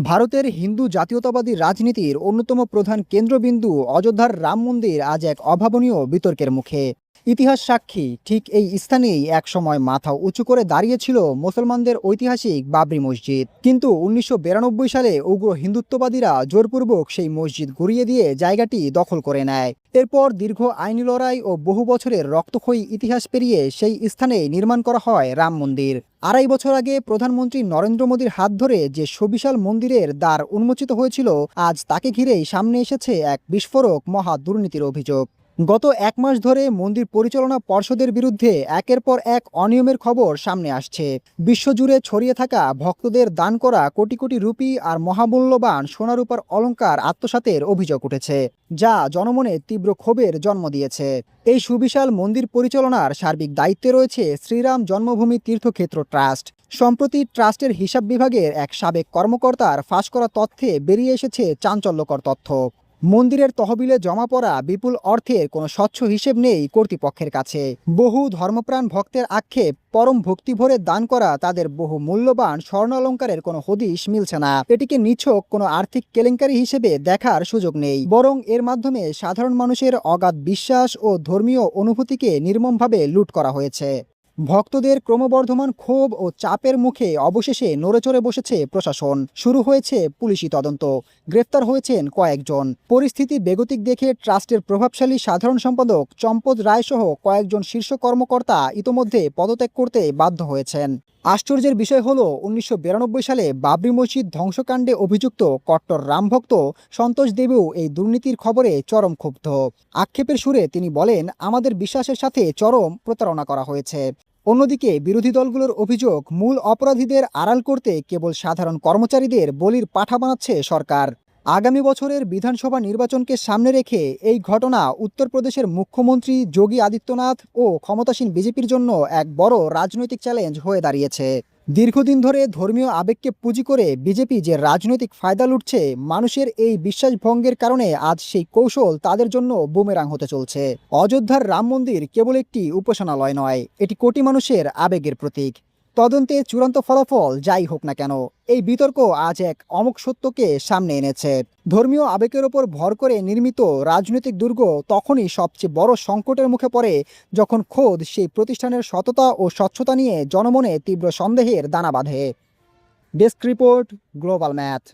ভারতের হিন্দু জাতীয়তাবাদী রাজনীতির অন্যতম প্রধান কেন্দ্রবিন্দু অযোধ্যার রাম মন্দির আজ এক অভাবনীয় বিতর্কের মুখে। ইতিহাস সাক্ষী, ঠিক এই স্থানেই একসময় মাথা উঁচু করে দাঁড়িয়েছিল মুসলমানদের ঐতিহাসিক বাবরি মসজিদ। কিন্তু ১৯৯২ সালে উগ্র হিন্দুত্ববাদীরা জোরপূর্বক সেই মসজিদ গুঁড়িয়ে দিয়ে জায়গাটি দখল করে নেয়। এরপর দীর্ঘ আইনি লড়াই ও বহু বছরের রক্তক্ষয়ী ইতিহাস পেরিয়ে সেই স্থানে নির্মাণ করা হয় রাম মন্দির। ২.৫ বছর আগে প্রধানমন্ত্রী নরেন্দ্র মোদীর হাত ধরে যে সুবিশাল মন্দিরের দ্বার উন্মোচিত হয়েছিল, আজ তাকে ঘিরেই সামনে এসেছে এক বিস্ফোরক মহা দুর্নীতির অভিযোগ। গত ১ মাস ধরে মন্দির পরিচালনা পর্ষদের বিরুদ্ধে একের পর এক অনিয়মের খবর সামনে আসছে। বিশ্বজুড়ে ছড়িয়ে থাকা ভক্তদের দান করা কোটি কোটি রুপি আর মহামূল্যবান সোনারূপার অলংকার আত্মসাতের অভিযোগ উঠেছে, যা জনমনে তীব্র ক্ষোভের জন্ম দিয়েছে। এই সুবিশাল মন্দির পরিচালনার সার্বিক দায়িত্বে রয়েছে শ্রীরাম জন্মভূমি তীর্থক্ষেত্র ট্রাস্ট। সম্প্রতি ট্রাস্টের হিসাব বিভাগের এক সাবেক কর্মকর্তার ফাঁস করা তথ্যে বেরিয়ে এসেছে চাঞ্চল্যকর তথ্য। মন্দিরের তহবিলে জমা পড়া বিপুল অর্থের কোনো স্বচ্ছ হিসেব নেই কর্তৃপক্ষের কাছে। বহু ধর্মপ্রাণ ভক্তের আক্ষেপ, পরম ভক্তিভরে দান করা তাদের বহু মূল্যবান স্বর্ণালঙ্কারের কোনো হদিশ মিলছে না। এটিকে নিছক কোনো আর্থিক কেলেঙ্কারি হিসেবে দেখার সুযোগ নেই, বরং এর মাধ্যমে সাধারণ মানুষের অগাধ বিশ্বাস ও ধর্মীয় অনুভূতিকে নির্মমভাবে লুট করা হয়েছে। ভক্তদের ক্রমবর্ধমান ক্ষোভ ও চাপের মুখে অবশেষে নড়েচড়ে বসেছে প্রশাসন। শুরু হয়েছে পুলিশি তদন্ত, গ্রেফতার হয়েছেন কয়েকজন। পরিস্থিতি বেগতিক দেখে ট্রাস্টের প্রভাবশালী সাধারণ সম্পাদক চম্পদ রায় সহ কয়েকজন শীর্ষ কর্মকর্তা ইতোমধ্যে পদত্যাগ করতে বাধ্য হয়েছেন। আশ্চর্যের বিষয় হলো, ১৯৯২ সালে বাবরি মসজিদ ধ্বংসকাণ্ডে অভিযুক্ত কট্টর রামভক্ত সন্তোষ দেবও এই দুর্নীতির খবরে চরম ক্ষুব্ধ। আক্ষেপের সুরে তিনি বলেন, আমাদের বিশ্বাসের সাথে চরম প্রতারণা করা হয়েছে। অন্যদিকে বিরোধী দলগুলোর অভিযোগ, মূল অপরাধীদের আড়াল করতে কেবল সাধারণ কর্মচারীদের বলির পাঠা বানাচ্ছে সরকার। আগামী বছরের বিধানসভা নির্বাচনকে সামনে রেখে এই ঘটনা উত্তরপ্রদেশের মুখ্যমন্ত্রী যোগী আদিত্যনাথ ও ক্ষমতাসীন বিজেপির জন্য এক বড় রাজনৈতিক চ্যালেঞ্জ হয়ে দাঁড়িয়েছে। দীর্ঘদিন ধরে ধর্মীয় আবেগকে পুঁজি করে বিজেপি যে রাজনৈতিক ফায়দা লুটছে, মানুষের এই বিশ্বাসভঙ্গের কারণে আজ সেই কৌশল তাদের জন্য বুমেরাং হতে চলছে। অযোধ্যার রাম মন্দির কেবল একটি উপাসনালয় নয়, এটি কোটি মানুষের আবেগের প্রতীক। তদন্তে চূড়ান্ত ফলাফল যাই হোক না কেন, এই বিতর্ক আজ এক অমোঘ সত্যকে সামনে এনেছে। ধর্মীয় আবেগের ওপর ভর করে নির্মিত রাজনৈতিক দুর্গ তখনই সবচেয়ে বড় সংকটের মুখে পড়ে, যখন খোদ সেই প্রতিষ্ঠানের সততা ও স্বচ্ছতা নিয়ে জনমনে তীব্র সন্দেহের দানা বাঁধে। Desk report, global math.